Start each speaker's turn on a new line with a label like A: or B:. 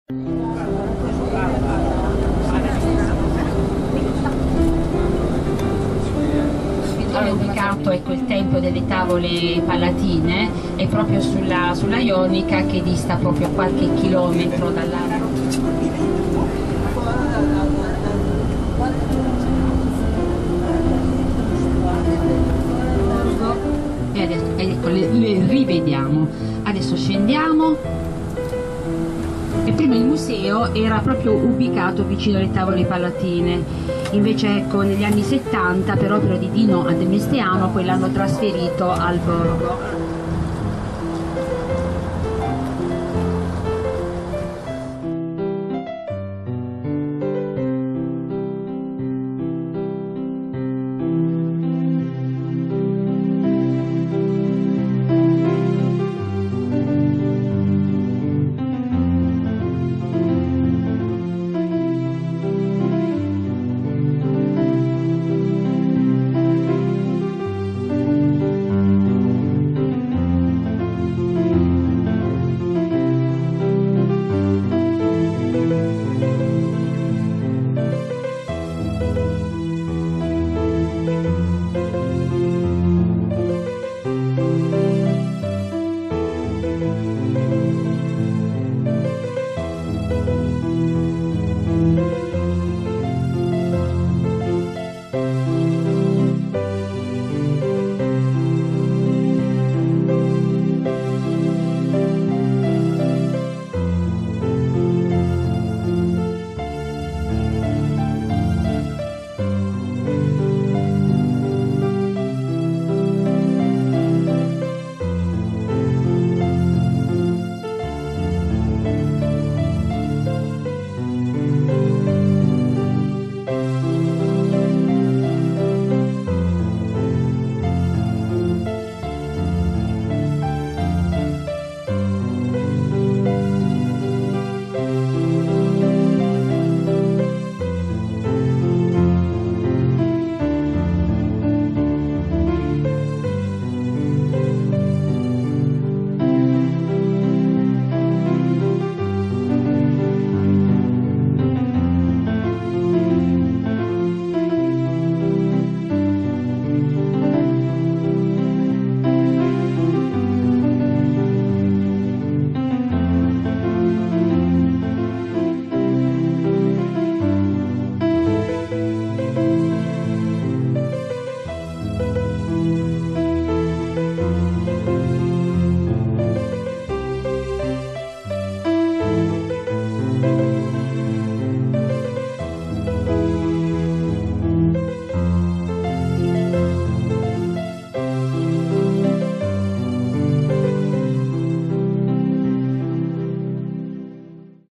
A: È ubicato, ecco, il tempio delle tavole palatine è proprio sulla Ionica, che dista proprio qualche chilometro dall'Arno. E adesso ecco, le rivediamo. Adesso scendiamo. E prima il museo era proprio ubicato vicino alle tavole palatine, invece ecco negli anni 70 per opera di Dino Ademestiano poi l'hanno trasferito al borgo.